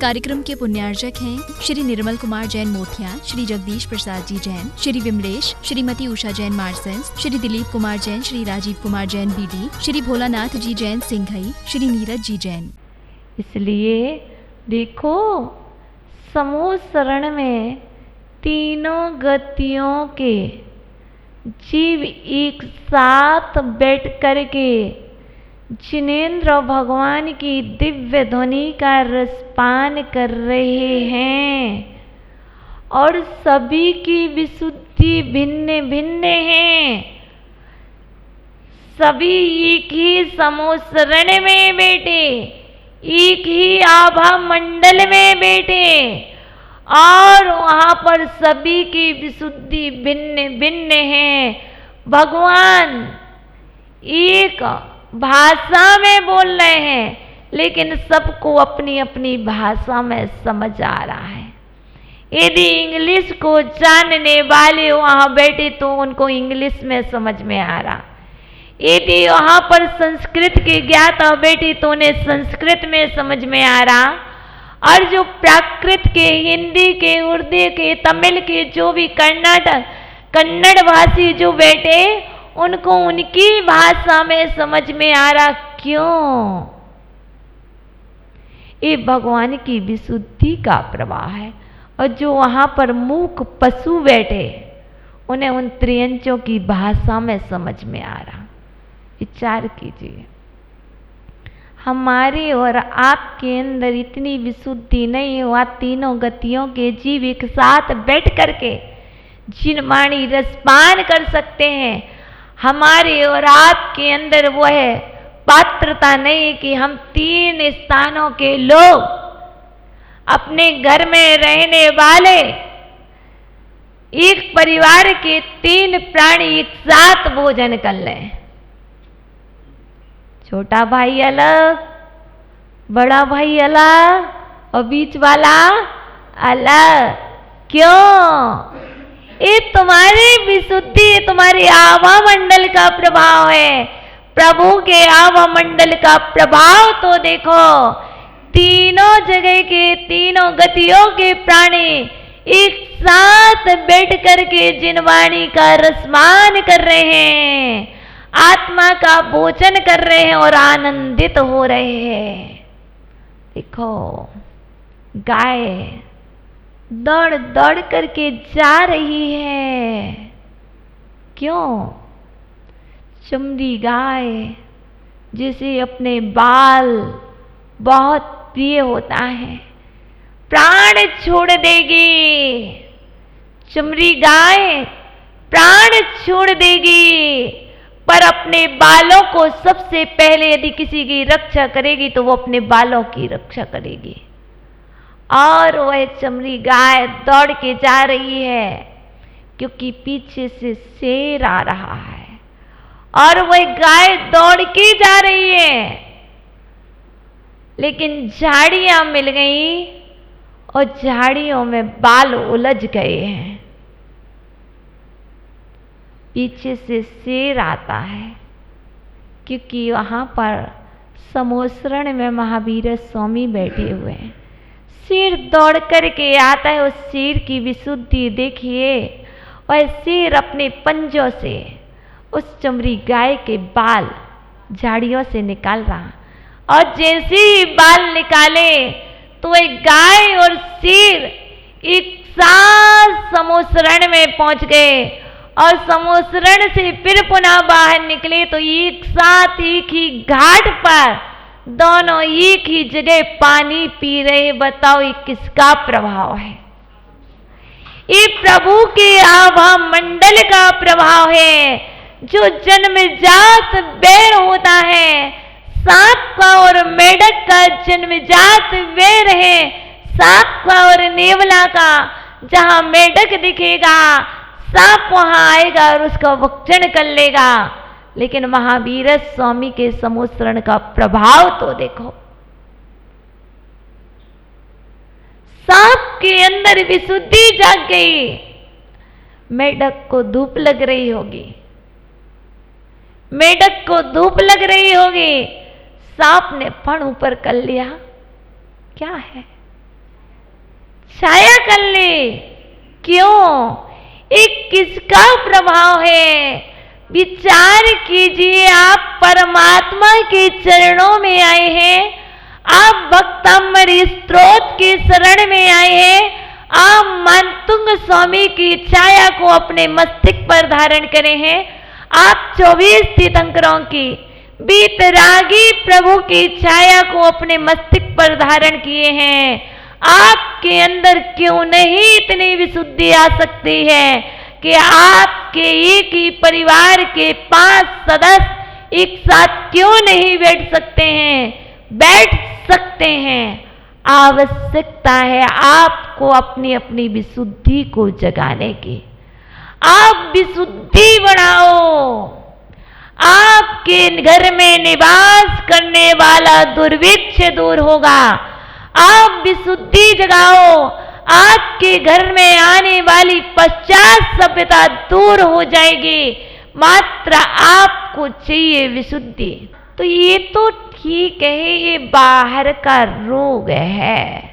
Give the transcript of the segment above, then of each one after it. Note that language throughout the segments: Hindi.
कार्यक्रम के पुण्यार्चक हैं श्री निर्मल कुमार जैन मोथिया, श्री जगदीश प्रसाद जी जैन, श्री विमलेश, श्रीमती उषा जैन मार्सेंस, श्री दिलीप कुमार जैन, श्री राजीव कुमार जैन बीडी, श्री भोलानाथ जी जैन सिंघई, श्री नीरज जी जैन। इसलिए देखो, समूह शरण में तीनों गतियों के जीव एक साथ बैठ करके जिनेंद्र भगवान की दिव्य ध्वनि का रसपान कर रहे हैं और सभी की विशुद्धि भिन्न भिन्न है। सभी एक ही समूह शरण में बैठे, एक ही आभा मंडल में बैठे और वहां पर सभी की विशुद्धि भिन्न भिन्न है। भगवान एक भाषा में बोल रहे हैं, लेकिन सबको अपनी अपनी भाषा में समझ आ रहा है। यदि इंग्लिश को जानने वाले वहां बैठे तो उनको इंग्लिश में समझ में आ रहा, यदि वहां पर संस्कृत के ज्ञाता बैठे तो उन्हें संस्कृत में समझ में आ रहा, और जो प्राकृत के, हिंदी के, उर्दू के, तमिल के, जो भी कन्नड़ भाषी जो बैठे उनको उनकी भाषा में समझ में आ रहा। क्यों? ये भगवान की विशुद्धि का प्रवाह है। और जो वहां पर मूक पशु बैठे उन्हें उन त्रियंचों की भाषा में समझ में आ रहा। विचार कीजिए, हमारे और आपके अंदर इतनी विशुद्धि नहीं हुआ, तीनों गतियों के जीव एक साथ बैठ करके जिनवाणी रसपान कर सकते हैं। हमारे और आपके अंदर वो है पात्रता नहीं कि हम तीन स्थानों के लोग अपने घर में रहने वाले एक परिवार के तीन प्राणी एक साथ भोजन कर लें। छोटा भाई अलग, बड़ा भाई अलग और बीच वाला अलग। क्यों? ये तुम्हारी विशुद्धि, तुम्हारी आभा मंडल का प्रभाव है। प्रभु के आभा मंडल का प्रभाव तो देखो, तीनों जगह के, तीनों गतियों के प्राणी एक साथ बैठ करके जिनवाणी का रसमान कर रहे हैं, आत्मा का भोजन कर रहे हैं और आनंदित हो रहे हैं। देखो, गाय दौड़ दौड़ करके जा रही है। क्यों? चमड़ी गाय जिसे अपने बाल बहुत प्रिय होता है, प्राण छोड़ देगी। चमड़ी गाय प्राण छोड़ देगी, पर अपने बालों को सबसे पहले यदि किसी की रक्षा करेगी तो वो अपने बालों की रक्षा करेगी। और वह चमड़ी गाय दौड़ के जा रही है क्योंकि पीछे से शेर आ रहा है, और वह गाय दौड़ के जा रही है, लेकिन झाड़ियां मिल गई और झाड़ियों में बाल उलझ गए हैं। पीछे से शेर आता है क्योंकि वहां पर समोसरण में महावीर स्वामी बैठे हुए हैं। शेर दौड़ करके आता है, उस शेर की विशुद्धि देखिए। और शेर अपने पंजों से उस चमड़ी गाय के बाल झाड़ियों से निकाल रहा, और जैसे ही बाल निकाले तो एक गाय और शेर एक साथ समोसरण में पहुंच गए, और समोसरण से फिर पुनः बाहर निकले तो एक साथ एक ही घाट पर दोनों एक ही जगह पानी पी रहे। बताओ ये किसका प्रभाव है? ये प्रभु के आभा मंडल का प्रभाव है। जो जन्मजात बैर होता है, सांप का और मेढक का जन्मजात बैर है, सांप का और नेवला का। जहां मेढक दिखेगा सांप वहां आएगा और उसका भक्षण कर लेगा। लेकिन महावीर स्वामी के समोसरण का प्रभाव तो देखो, सांप के अंदर विशुद्धि जाग गई। मेढक को धूप लग रही होगी, मेढक को धूप लग रही होगी, सांप ने फण ऊपर कर लिया। क्या है? छाया कर ले। क्यों? एक किसका प्रभाव है? विचार कीजिए, आप परमात्मा के चरणों में आए हैं, आप भक्तामृत स्त्रोत के शरण में आए हैं, आप मानतुंग स्वामी की छाया को अपने मस्तिष्क पर धारण करे हैं, आप 24 तीर्थंकरों की बीतरागी प्रभु की छाया को अपने मस्तिष्क पर धारण किए हैं। आपके अंदर क्यों नहीं इतनी विशुद्धि आ सकती है कि आपके एक ही परिवार के 5 सदस्य एक साथ क्यों नहीं बैठ सकते हैं? बैठ सकते हैं। आवश्यकता है आपको अपनी अपनी विशुद्धि को जगाने की। आप विशुद्धि बढ़ाओ, आपके घर में निवास करने वाला दुर्भिक्ष दूर होगा। आप विशुद्धि जगाओ, आपके घर में आने वाली पश्चात सभ्यता दूर हो जाएगी। मात्र आपको चाहिए विशुद्धि। तो ये तो ठीक है, ये बाहर का रोग है।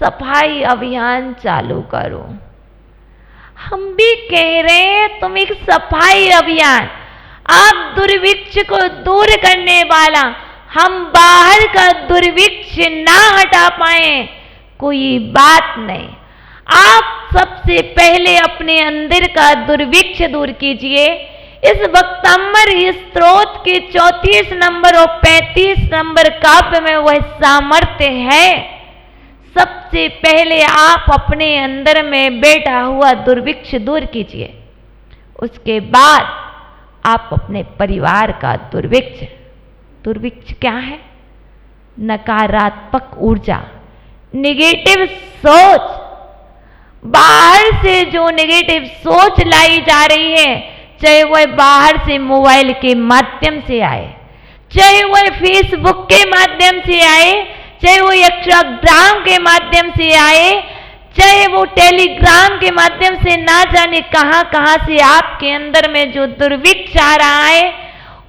सफाई अभियान चालू करो। हम भी कह रहे हैं तुम एक सफाई अभियान, आप दुर्भिक्ष को दूर करने वाला, हम बाहर का दुर्भिक्ष ना हटा पाए कोई बात नहीं। आप सबसे पहले अपने अंदर का दुर्भिक्ष दूर कीजिए। इस भक्तामृत स्त्रोत के 34 नंबर और 35 नंबर काव्य में वह सामर्थ्य है। सबसे पहले आप अपने अंदर में बैठा हुआ दुर्भिक्ष दूर कीजिए, उसके बाद आप अपने परिवार का दुर्भिक्ष। दुर्भिक्ष क्या है? नकारात्मक ऊर्जा, नेगेटिव सोच। बाहर से जो नेगेटिव सोच लाई जा रही है, चाहे वह बाहर से मोबाइल के माध्यम से आए, चाहे वह फेसबुक के माध्यम से आए, चाहे वो इंस्टाग्राम के माध्यम से आए, चाहे वो टेलीग्राम के माध्यम से, ना जाने कहां कहां से आपके अंदर में जो दुर्भिक्ष आ रहा है,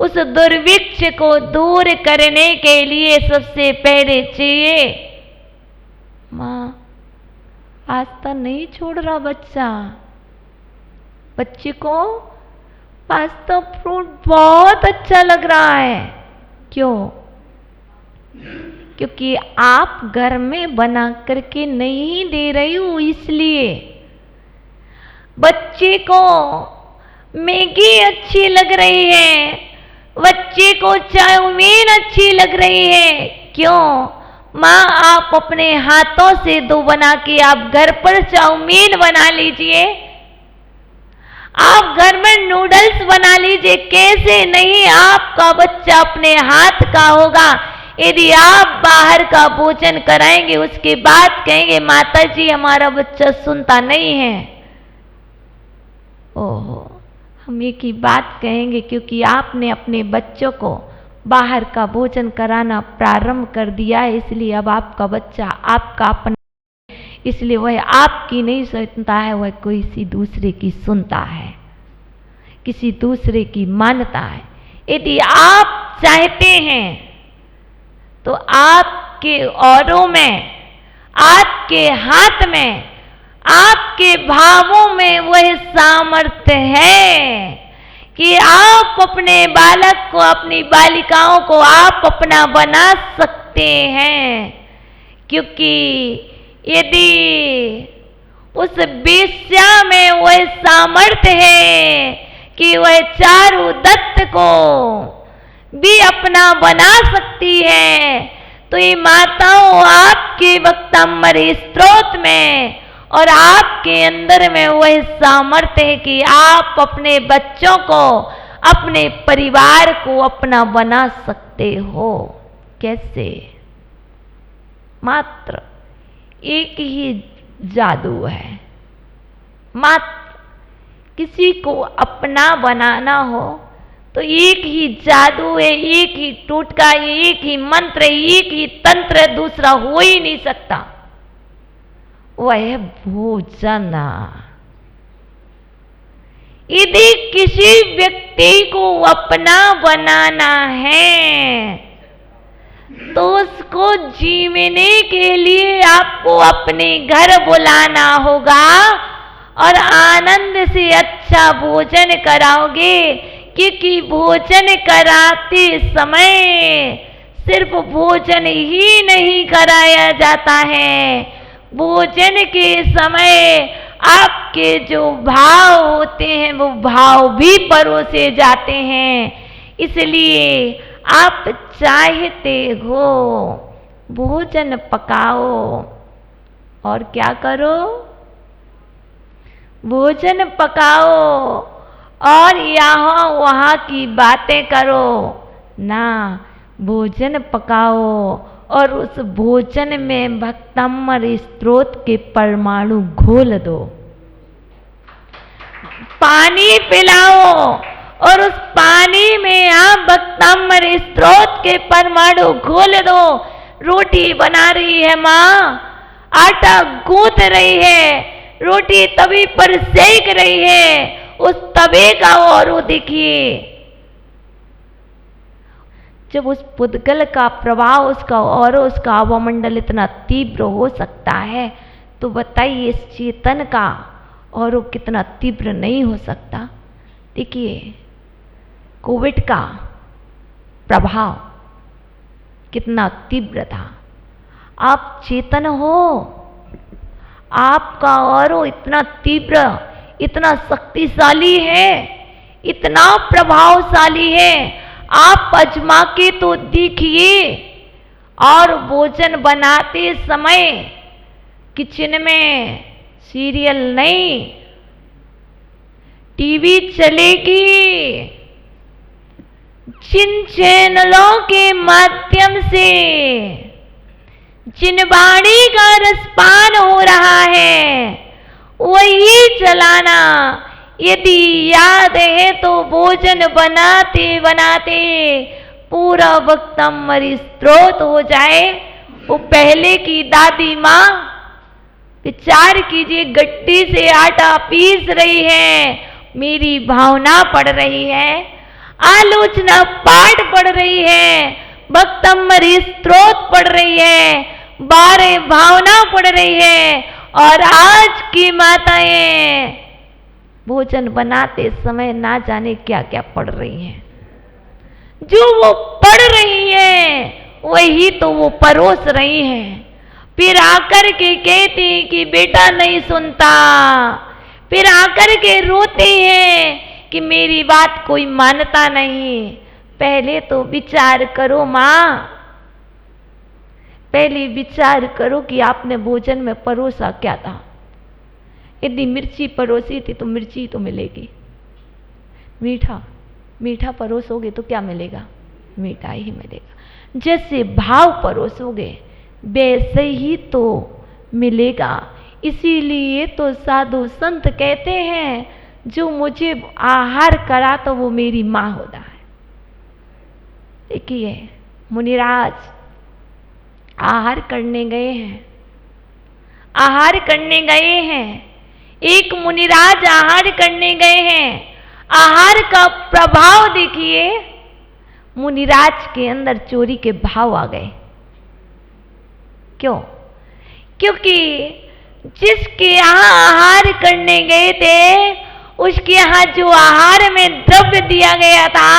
उस दुर्भिक्ष को दूर करने के लिए सबसे पहले चाहिए, माँ पास्ता नहीं छोड़ रहा बच्चे को पास्ता फ्रूट बहुत अच्छा लग रहा है। क्यों? क्योंकि आप घर में बना करके नहीं दे रही हो, इसलिए। बच्चे को मैगी अच्छी लग रही है, बच्चे को चाउमीन अच्छी लग रही है। क्यों? माँ आप अपने हाथों से दो बना के आप घर पर चाउमीन बना लीजिए, आप घर में नूडल्स बना लीजिए। कैसे नहीं, आपका बच्चा अपने हाथ का होगा। यदि आप बाहर का भोजन कराएंगे, उसके बाद कहेंगे माता जी हमारा बच्चा सुनता नहीं है। ओहो, हम एक ही बात कहेंगे, क्योंकि आपने अपने बच्चों को बाहर का भोजन कराना प्रारंभ कर दिया है, इसलिए अब आपका बच्चा आपका अपना, इसलिए वह आपकी नहीं सुनता है, वह किसी दूसरे की सुनता है, किसी दूसरे की मानता है। यदि आप चाहते हैं तो आपके औरों में, आपके हाथ में, आपके भावों में वह सामर्थ्य है कि आप अपने बालक को, अपनी बालिकाओं को आप अपना बना सकते हैं। क्योंकि यदि उस वेश्या में वह सामर्थ्य है कि वह चारु दत्त को भी अपना बना सकती है, तो ये माताओं आपके भक्तामृत स्त्रोत में और आपके अंदर में वह सामर्थ्य है कि आप अपने बच्चों को, अपने परिवार को अपना बना सकते हो। कैसे? मात्र एक ही जादू है। मात्र किसी को अपना बनाना हो तो एक ही जादू है, एक ही टोटका, एक ही मंत्र, एक ही तंत्र, दूसरा हो ही नहीं सकता। वह भोजन। यदि किसी व्यक्ति को अपना बनाना है तो उसको जीने के लिए आपको अपने घर बुलाना होगा और आनंद से अच्छा भोजन कराओगे, क्योंकि भोजन कराते समय सिर्फ भोजन ही नहीं कराया जाता है, भोजन के समय आपके जो भाव होते हैं वो भाव भी परोसे जाते हैं। इसलिए आप चाहते हो भोजन पकाओ और क्या करो, भोजन पकाओ और यहाँ वहाँ की बातें करो ना, भोजन पकाओ और उस भोजन में भक्तमृत स्रोत के परमाणु घोल दो, पानी पिलाओ और उस पानी में आप भक्तमृत स्रोत के परमाणु घोल दो। रोटी बना रही है माँ, आटा गूंथ रही है, रोटी तवे पर सेक रही है, उस तवे का और देखिए, जब उस पुद्गल का प्रभाव उसका और उसका अवमंडल इतना तीव्र हो सकता है, तो बताइए इस चेतन का और वो कितना तीव्र नहीं हो सकता। देखिए कोविड का प्रभाव कितना तीव्र था। आप चेतन हो, आपका और इतना तीव्र, इतना शक्तिशाली है, इतना प्रभावशाली है। आप आजमा के तो देखिए। और भोजन बनाते समय किचन में सीरियल नहीं, टीवी चलेगी, जिन चैनलों के माध्यम से जिन वाणी का रसपान हो रहा है वही चलाना। यदि याद है तो भोजन बनाते बनाते पूरा वक्त हमारी स्रोत हो जाए। वो पहले की दादी माँ, विचार कीजिए, गट्टी से आटा पीस रही है, मेरी भावना पढ़ रही है, आलोचना पाठ पढ़ रही है, भक्त हमारी स्रोत पढ़ रही है, 12 भावना पढ़ रही है। और आज की माताएं भोजन बनाते समय ना जाने क्या क्या पढ़ रही हैं। जो वो पढ़ रही हैं वही तो वो परोस रही हैं। फिर आकर के कहते हैं कि बेटा नहीं सुनता, फिर आकर के रोते हैं कि मेरी बात कोई मानता नहीं। पहले तो विचार करो माँ, पहले विचार करो कि आपने भोजन में परोसा क्या था। यदि मिर्ची परोसी थी तो मिर्ची तो मिलेगी, मीठा मीठा परोसोगे तो क्या मिलेगा, मीठा ही मिलेगा। जैसे भाव परोसोगे वैसे ही तो मिलेगा। इसीलिए तो साधु संत कहते हैं जो मुझे आहार करा तो वो मेरी माँ होता है। देखिए मुनिराज आहार करने गए हैं, आहार करने गए हैं। एक मुनिराज आहार करने गए हैं। आहार का प्रभाव देखिए, मुनिराज के अंदर चोरी के भाव आ गए। क्यों? क्योंकि जिसके यहाँ आहार करने गए थे उसके यहाँ जो आहार में द्रव्य दिया गया था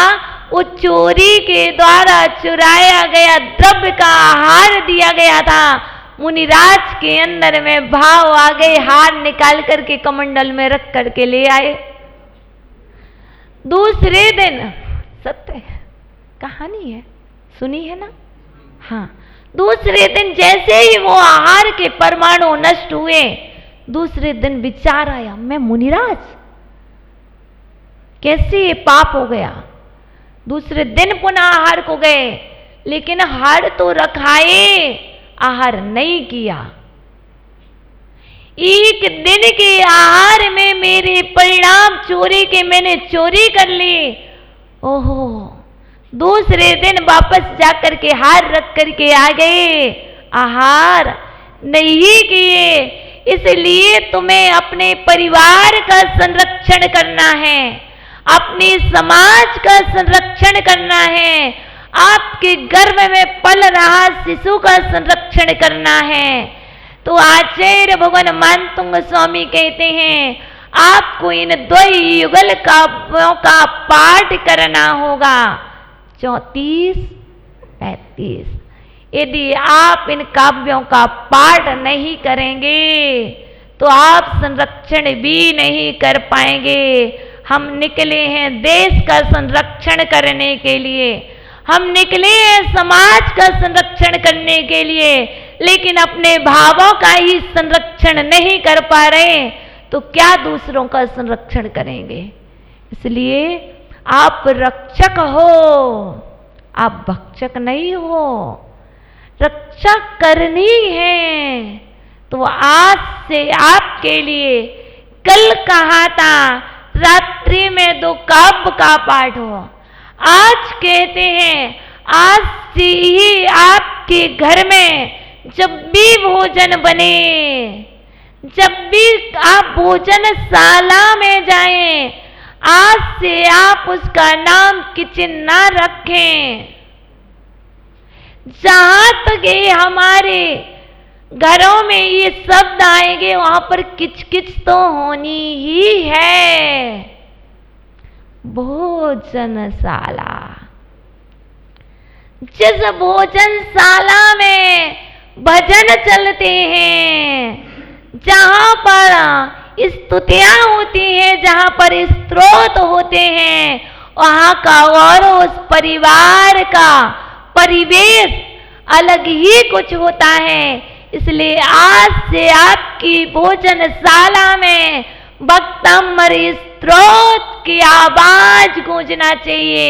वो चोरी के द्वारा चुराया गया द्रव्य का आहार दिया गया था। मुनिराज के अंदर में भाव आ गए, हार निकाल करके कमंडल में रख करके ले आए। दूसरे दिन, सत्य कहानी है, सुनी है ना? हाँ, दूसरे दिन जैसे ही वो आहार के परमाणु नष्ट हुए, दूसरे दिन विचार आया, मैं मुनिराज, कैसे ये पाप हो गया। दूसरे दिन पुनः आहार को गए, लेकिन हार तो रखाए, आहार नहीं किया। एक दिन के आहार में मेरे परिणाम चोरी के, मैंने चोरी कर ली। ओहो, दूसरे दिन वापस जाकर के हार रख करके आ गए, आहार नहीं किए। इसलिए तुम्हें अपने परिवार का संरक्षण करना है, अपने समाज का संरक्षण करना है, आपके गर्भ में पल रहा शिशु का संरक्षण करना है। तो आचार्य भगवान मानतुंग स्वामी कहते हैं आपको इन 2 युगल काव्यों का पाठ करना होगा, 34, 35। यदि आप इन काव्यों का पाठ नहीं करेंगे तो आप संरक्षण भी नहीं कर पाएंगे। हम निकले हैं देश का संरक्षण करने के लिए, हम निकले हैं समाज का संरक्षण करने के लिए, लेकिन अपने भावों का ही संरक्षण नहीं कर पा रहे तो क्या दूसरों का संरक्षण करेंगे। इसलिए आप रक्षक हो, आप भक्षक नहीं हो। रक्षा करनी है तो आज से आपके लिए, कल कहा था रात्रि में 2 काव्य का पाठ हो, आज कहते हैं आज से ही आपके घर में जब भी भोजन बने, जब भी आप भोजनशाला में जाएं, आज से आप उसका नाम किचन ना रखें। जहां तक ये हमारे घरों में ये शब्द आएंगे वहां पर किचकिच तो होनी ही है। भोजनशाला, जिस भोजनशाला में भजन चलते हैं, जहां पर स्तुतियां होती हैं, जहां पर स्तोत्र होते हैं, वहां का और उस परिवार का परिवेश अलग ही कुछ होता है। इसलिए आज से आपकी भोजनशाला में भक्तमर स्तोत्र की आवाज गूंजना चाहिए।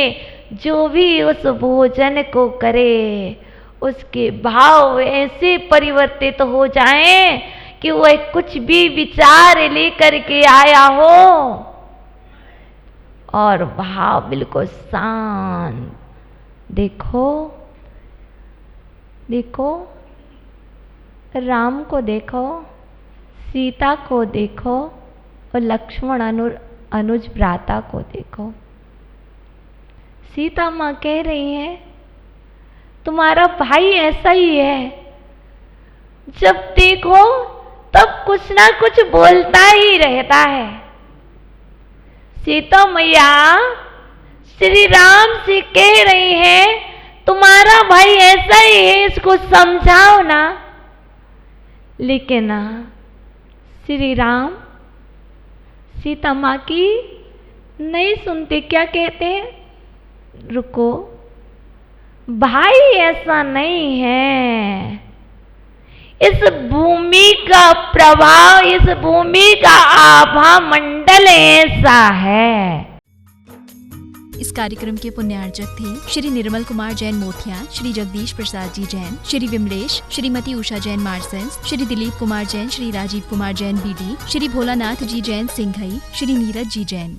जो भी उस भोजन को करे उसके भाव ऐसे परिवर्तित हो जाएं कि वह कुछ भी विचार लेकर के आया हो और भाव बिल्कुल शांत। देखो देखो, राम को देखो, सीता को देखो और लक्ष्मण अनुज भ्राता को देखो। सीता माँ कह रही है तुम्हारा भाई ऐसा ही है, जब देखो तब कुछ ना कुछ बोलता ही रहता है। सीता मैया श्री राम से कह रही है तुम्हारा भाई ऐसा ही है, इसको समझाओ ना। लेकिन श्री राम सीता माँ की नहीं सुनते, क्या कहते हैं, रुको, भाई ऐसा नहीं है। इस भूमि का प्रभाव, इस भूमि का आभा मंडल ऐसा है। इस कार्यक्रम के पुण्यार्चक थे श्री निर्मल कुमार जैन मोथिया, श्री जगदीश प्रसाद जी जैन, श्री विमलेश, श्रीमती उषा जैन मार्सेंस, श्री दिलीप कुमार जैन, श्री राजीव कुमार जैन बीडी, श्री भोलानाथ जी जैन सिंघई, श्री नीरज जी जैन।